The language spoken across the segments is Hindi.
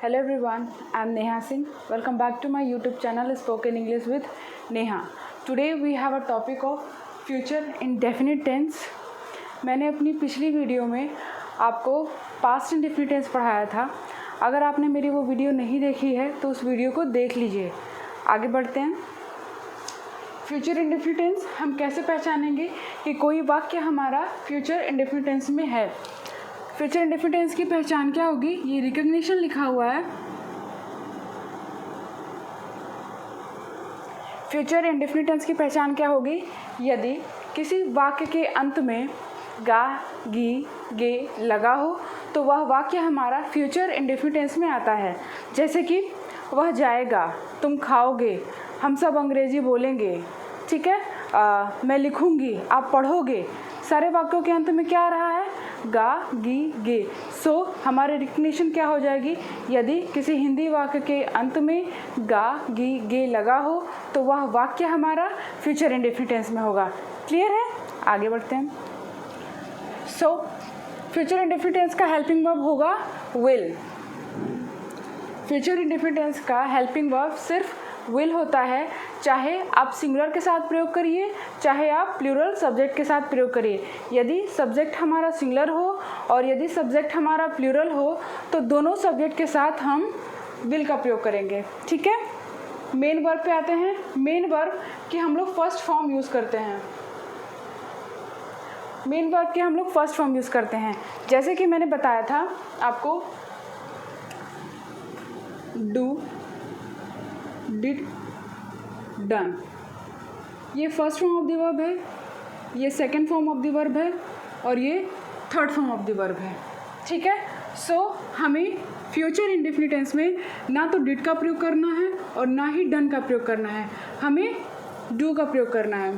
Hello everyone, I am Neha Singh. Welcome back to my YouTube channel Spoken English with Neha. Today we have a topic of future indefinite tense. मैंने अपनी पिछली वीडियो में आपको पास्ट इंडेफिनिट टेंस पढ़ाया था. अगर आपने मेरी वो वीडियो नहीं देखी है तो उस वीडियो को देख लीजिए. आगे बढ़ते हैं. फ्यूचर इंडेफिनिट टेंस हम कैसे पहचानेंगे कि कोई वाक्य हमारा फ्यूचर इंडेफिनिट टेंस में है. फ्यूचर इंडेफिनिट टेंस की पहचान क्या होगी. ये रिकग्निशन लिखा हुआ है. फ्यूचर इंडेफिनिट टेंस की पहचान क्या होगी. यदि किसी वाक्य के अंत में गा, गी, गे लगा हो तो वह वाक्य हमारा फ्यूचर इंडेफिनिट टेंस में आता है. जैसे कि वह जाएगा, तुम खाओगे, हम सब अंग्रेजी बोलेंगे. ठीक है. मैं लिखूंगी, आप पढ़ोगे. सारे वाक्यों के अंत में क्या आ रहा है. गा, गी, गे. सो हमारी रिकग्निशन क्या हो जाएगी. यदि किसी हिंदी वाक्य के अंत में गा, गी, गे लगा हो तो वह वाक्य हमारा फ्यूचर इंडेफिनिट टेंस में होगा. क्लियर है. आगे बढ़ते हैं. सो फ्यूचर इंडेफिनिट टेंस का हेल्पिंग वर्ब होगा विल. फ्यूचर इंडेफिनिट टेंस का हेल्पिंग वर्ब सिर्फ विल होता है. चाहे आप सिंगुलर के साथ प्रयोग करिए, चाहे आप प्लूरल सब्जेक्ट के साथ प्रयोग करिए. यदि सब्जेक्ट हमारा सिंगुलर हो और यदि सब्जेक्ट हमारा प्लूरल हो तो दोनों सब्जेक्ट के साथ हम विल का प्रयोग करेंगे. ठीक है. मेन वर्ब पे आते हैं. मेन वर्ब की हम लोग फर्स्ट फॉर्म यूज़ करते हैं. मेन वर्ब की हम लोग फर्स्ट फॉर्म यूज़ करते हैं. जैसे कि मैंने बताया था आपको, डू, डिड, डन. ये first form of the verb है, ये second form of the verb है और ये third form of the verb है. ठीक है. सो हमें फ्यूचर इंडेफिनिट टेंस में ना तो डिड का प्रयोग करना है और ना ही डन का प्रयोग करना है. हमें डू का प्रयोग करना है.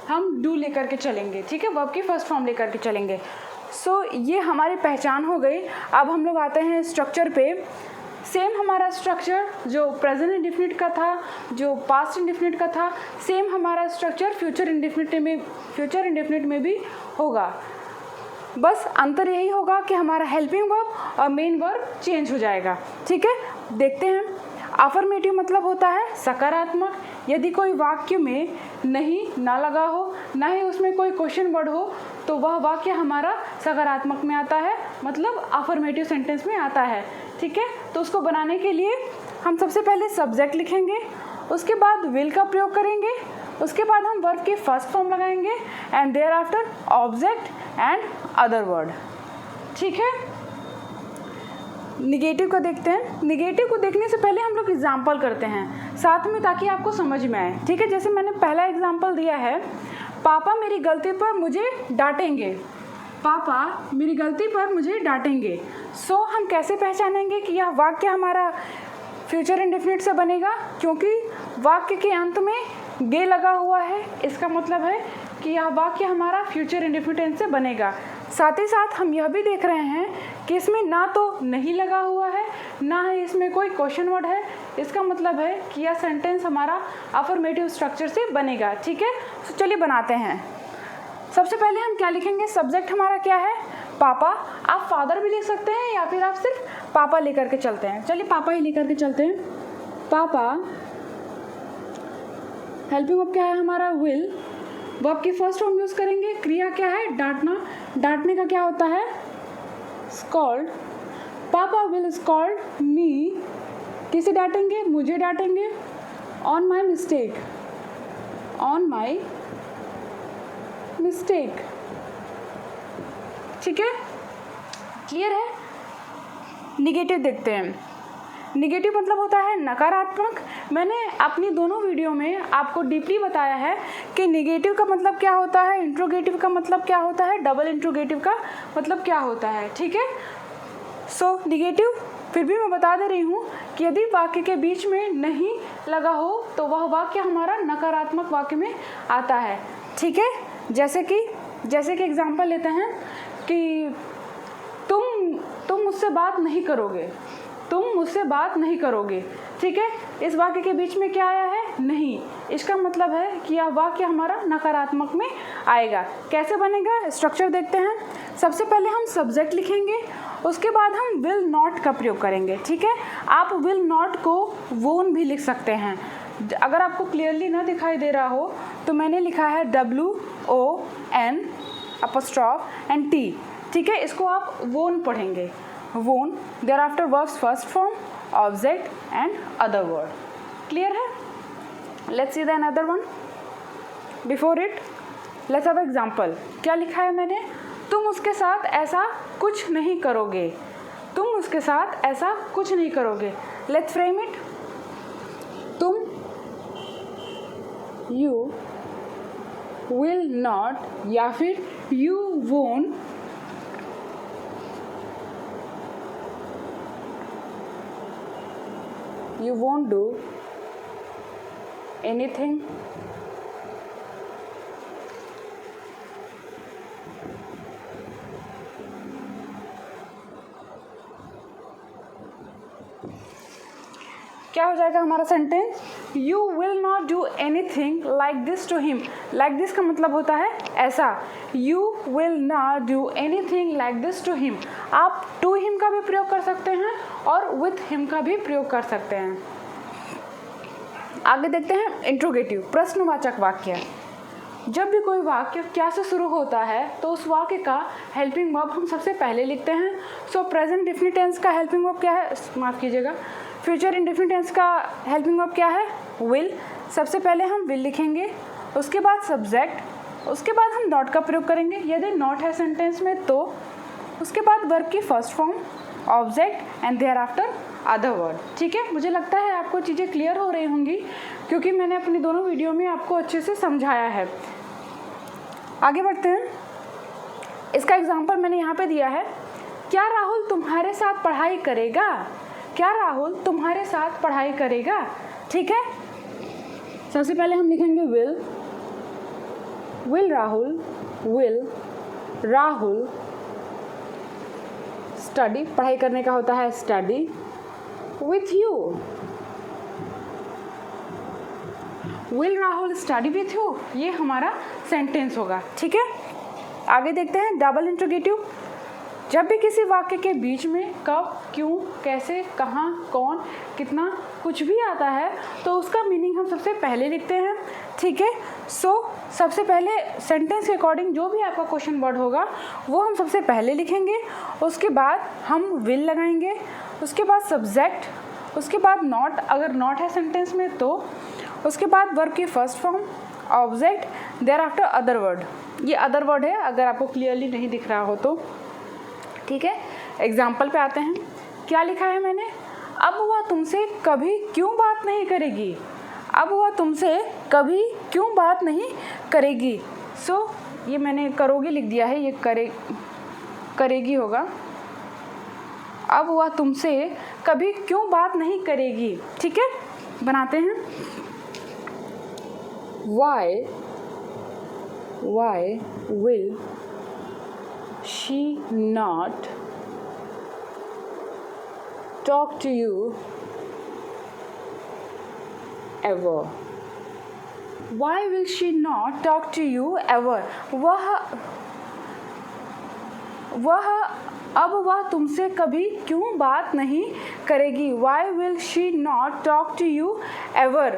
हम डू लेकर के चलेंगे. ठीक है. वर्ब की फर्स्ट फॉर्म लेकर के चलेंगे. सो ये हमारी पहचान हो गई. अब हम लोग आते हैं स्ट्रक्चर पे. सेम हमारा स्ट्रक्चर जो प्रेजेंट इंडेफिनिट का था, जो पास्ट इंडेफिनिट का था, सेम हमारा स्ट्रक्चर फ्यूचर इंडेफिनिट में भी होगा. बस अंतर यही होगा कि हमारा हेल्पिंग वर्ब और मेन वर्ब चेंज हो जाएगा. ठीक है. देखते हैं. अफर्मेटिव मतलब होता है सकारात्मक. यदि कोई वाक्य में नहीं, ना लगा हो, ना ही उसमें कोई क्वेश्चन वर्ड हो तो वह वाक्य हमारा सकारात्मक में आता है, मतलब अफर्मेटिव सेंटेंस में आता है. ठीक है. तो उसको बनाने के लिए हम सबसे पहले सब्जेक्ट लिखेंगे, उसके बाद विल का प्रयोग करेंगे, उसके बाद हम वर्ब की फर्स्ट फॉर्म लगाएंगे and thereafter object and other word. ठीक है. निगेटिव को देखते हैं. निगेटिव को देखने से पहले हम लोग एग्जाम्पल करते हैं साथ में, ताकि आपको समझ में आए. ठीक है. जैसे मैंने पहला एग्जाम्पल दिया है, पापा मेरी गलती पर मुझे डांटेंगे. पापा मेरी गलती पर मुझे डांटेंगे. सो हम कैसे पहचानेंगे कि यह वाक्य हमारा फ्यूचर इंडेफिनिट से बनेगा. क्योंकि वाक्य के अंत में गे लगा हुआ है, इसका मतलब है कि यह वाक्य हमारा फ्यूचर इंडेफिनिट टेंस से बनेगा. साथ ही साथ हम यह भी देख रहे हैं कि इसमें ना तो नहीं लगा हुआ है, ना ही इसमें कोई क्वेश्चन वर्ड है. इसका मतलब है कि यह सेंटेंस हमारा अफर्मेटिव स्ट्रक्चर से बनेगा. ठीक है. तो चलिए बनाते हैं. सबसे पहले हम क्या लिखेंगे. सब्जेक्ट हमारा क्या है, पापा. आप फादर भी लिख सकते हैं या फिर आप सिर्फ पापा लेकर के चलते हैं. चलिए पापा ही लेकर के चलते हैं. पापा. हेल्पिंग वर्ब क्या है हमारा, विल. वर्ब की फर्स्ट फॉर्म यूज़ करेंगे. क्रिया क्या है, डांटना. डांटने का क्या होता है, स्कॉल्ड. पापा विल स्कॉल्ड मी. किसे डांटेंगे, मुझे डांटेंगे. On my mistake. On my mistake. ठीक है. क्लियर है. निगेटिव देखते हैं. निगेटिव मतलब होता है नकारात्मक. मैंने अपनी दोनों वीडियो में आपको डीपली बताया है कि निगेटिव का मतलब क्या होता है, इंट्रोगेटिव का मतलब क्या होता है, डबल इंट्रोगेटिव का मतलब क्या होता है. ठीक है. सो निगेटिव फिर भी मैं बता दे रही हूँ कि यदि वाक्य के बीच में नहीं लगा हो तो वह वाक्य हमारा नकारात्मक वाक्य में आता है. ठीक है. जैसे कि एग्जाम्पल लेते हैं कि तुम मुझसे बात नहीं करोगे. तुम मुझसे बात नहीं करोगे. ठीक है. इस वाक्य के बीच में क्या आया है, नहीं. इसका मतलब है कि यह वाक्य हमारा नकारात्मक में आएगा। कैसे बनेगा, स्ट्रक्चर देखते हैं। सबसे पहले हम सब्जेक्ट लिखेंगे, उसके बाद हम विल नॉट का प्रयोग करेंगे। ठीक है, आप विल नॉट को वोन भी लिख सकते हैं। अगर आपको क्लियरली ना दिखाई दे रहा हो तो मैंने लिखा है WON अपॉस्ट्रोफ एंड T। ठीक है, इसको आप वोन पढ़ेंगे, won. There after verbs first form, object and other word. Clear है? Let's see the another one. Before it let's have example. क्या लिखा है मैंने, तुम उसके साथ ऐसा कुछ नहीं करोगे, तुम उसके साथ ऐसा कुछ नहीं करोगे। Let's frame it. तुम, यू विल नॉट या फिर यू वोंट do anything क्या हो जाएगा हमारा sentence, you will not do anything like this to him. Like this का मतलब होता है ऐसा, you will not do anything like this to him. आप टू हिम का भी प्रयोग कर सकते हैं और विथ हिम का भी प्रयोग कर सकते हैं। आगे देखते हैं इंट्रोगेटिव, प्रश्नवाचक वाक्य। जब भी कोई वाक्य क्या से शुरू होता है तो उस वाक्य का हेल्पिंग वर्ब हम सबसे पहले लिखते हैं। सो प्रेजेंट डेफिनिट टेंस का हेल्पिंग वर्ब क्या है, माफ़ कीजिएगा, फ्यूचर इंडेफिनिट टेंस का हेल्पिंग वर्ब क्या है, विल। सबसे पहले हम विल लिखेंगे, उसके बाद सब्जेक्ट, उसके बाद हम नॉट का प्रयोग करेंगे यदि नॉट है सेंटेंस में तो, उसके बाद वर्ब की first form, object and thereafter other word. ठीक है, मुझे लगता है आपको चीज़ें क्लियर हो रही होंगी क्योंकि मैंने अपनी दोनों वीडियो में आपको अच्छे से समझाया है। आगे बढ़ते हैं। इसका एग्जाम्पल मैंने यहाँ पे दिया है, क्या राहुल तुम्हारे साथ पढ़ाई करेगा, क्या राहुल तुम्हारे साथ पढ़ाई करेगा। ठीक है, सबसे पहले हम लिखेंगे will, will Rahul, will Rahul study, पढ़ाई करने का होता है study, with you, will Rahul study with you, ये हमारा सेंटेंस होगा। ठीक है, आगे देखते हैं डबल इंट्रोगेटिव। जब भी किसी वाक्य के बीच में कब, क्यों, कैसे, कहाँ, कौन, कितना कुछ भी आता है तो उसका मीनिंग हम सबसे पहले लिखते हैं। ठीक है, सो सबसे पहले सेंटेंस के अकॉर्डिंग जो भी आपका क्वेश्चन वर्ड होगा वो हम सबसे पहले लिखेंगे, उसके बाद हम विल लगाएंगे, उसके बाद सब्जेक्ट, उसके बाद नॉट अगर नॉट है सेंटेंस में तो, उसके बाद वर्ब की first form, object, thereafter other word. ये अदर वर्ड है अगर आपको क्लियरली नहीं दिख रहा हो तो। ठीक है, एग्जाम्पल पे आते हैं। क्या लिखा है मैंने, अब वह तुमसे कभी क्यों बात नहीं करेगी, अब वह तुमसे कभी क्यों बात नहीं करेगी। सो ये मैंने करोगी लिख दिया है, ये करेगी होगा। अब वह तुमसे कभी क्यों बात नहीं करेगी। ठीक है, बनाते हैं। Why will she not talk to you ever? Why will she not talk to you ever? वह तुमसे कभी क्यों बात नहीं करेगी। Why will she not talk to you ever?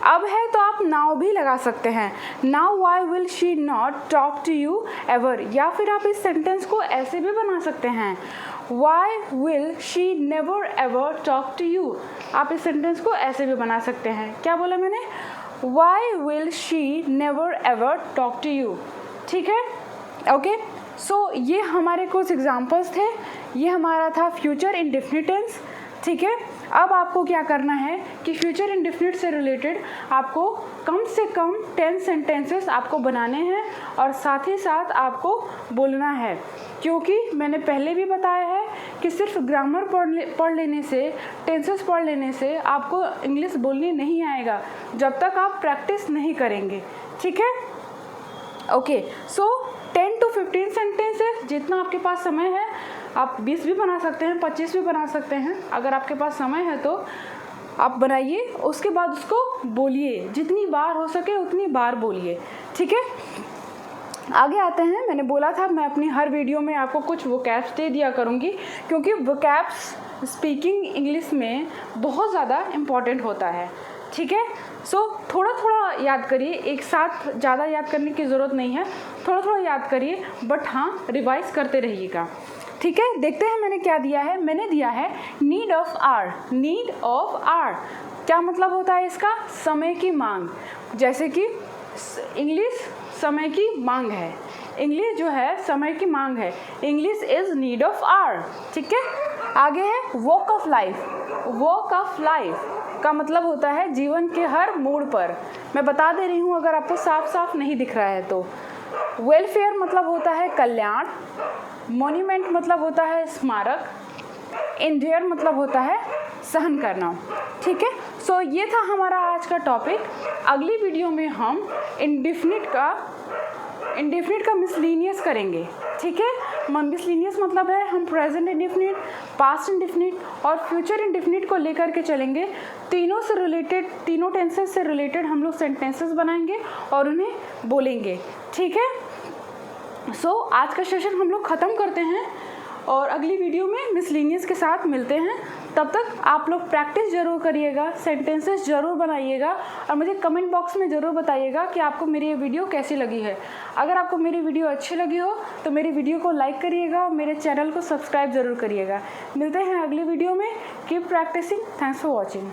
अब है तो आप नाउ भी लगा सकते हैं, now why will she not talk to you ever, या फिर आप इस सेंटेंस को ऐसे भी बना सकते हैं, why will she never ever talk to you. आप इस सेंटेंस को ऐसे भी बना सकते हैं। क्या बोला मैंने, why will she never ever talk to you. ठीक है, ओके। सो ये हमारे कुछ एग्जाम्पल्स थे, ये हमारा था फ्यूचर इंडेफिनिट टेंस। ठीक है, अब आपको क्या करना है कि फ्यूचर इंडेफिनिट से रिलेटेड आपको कम से कम 10 सेंटेंसेस आपको बनाने हैं और साथ ही साथ आपको बोलना है, क्योंकि मैंने पहले भी बताया है कि सिर्फ ग्रामर पढ़ लेने से, टेंसेस पढ़ लेने से आपको इंग्लिश बोलनी नहीं आएगा जब तक आप प्रैक्टिस नहीं करेंगे। ठीक है, ओके। सो 10 to 15 सेंटेंसेस, जितना आपके पास समय है, आप 20 भी बना सकते हैं, 25 भी बना सकते हैं अगर आपके पास समय है तो। आप बनाइए, उसके बाद उसको बोलिए, जितनी बार हो सके उतनी बार बोलिए, ठीक है। आगे आते हैं। मैंने बोला था मैं अपनी हर वीडियो में आपको कुछ वोकैब्स दे दिया करूँगी, क्योंकि वोकैब्स स्पीकिंग इंग्लिश में बहुत ज़्यादा इम्पॉर्टेंट होता है, ठीक है। सो थोड़ा थोड़ा याद करिए, एक साथ ज़्यादा याद करने की ज़रूरत नहीं है, थोड़ा थोड़ा याद करिए, बट हाँ रिवाइज करते रहिएगा, ठीक है। देखते हैं मैंने क्या दिया है। मैंने दिया है need of hour. Need of hour क्या मतलब होता है इसका? समय की मांग। जैसे कि इंग्लिश समय की मांग है, इंग्लिश जो है समय की मांग है, English is need of hour, ठीक है। आगे है walk of life. Walk of life का मतलब होता है जीवन के हर मोड़ पर। मैं बता दे रही हूँ अगर आपको साफ साफ नहीं दिख रहा है तो। वेलफेयर मतलब होता है कल्याण। मॉन्यूमेंट मतलब होता है स्मारक। एंड्योर मतलब होता है सहन करना, ठीक है। सो ये था हमारा आज का टॉपिक। अगली वीडियो में हम इंडेफिनिट का मिसलिनियस करेंगे, ठीक है। मिसलिनियस मतलब है हम प्रेजेंट इंडेफिनिट, पास्ट इंडेफिनिट और फ्यूचर इंडेफिनिट को लेकर के चलेंगे। तीनों से रिलेटेड, तीनों टेंसेस से रिलेटेड हम लोग सेंटेंसेस बनाएंगे और उन्हें बोलेंगे, ठीक है। सो आज का सेशन हम लोग ख़त्म करते हैं और अगली वीडियो में मिसलिनियस के साथ मिलते हैं। तब तक आप लोग प्रैक्टिस ज़रूर करिएगा, सेंटेंसेस ज़रूर बनाइएगा और मुझे कमेंट बॉक्स में ज़रूर बताइएगा कि आपको मेरी ये वीडियो कैसी लगी है। अगर आपको मेरी वीडियो अच्छी लगी हो तो मेरी वीडियो को लाइक करिएगा, मेरे चैनल को सब्सक्राइब ज़रूर करिएगा। मिलते हैं अगली वीडियो में। Keep practicing. Thanks for watching.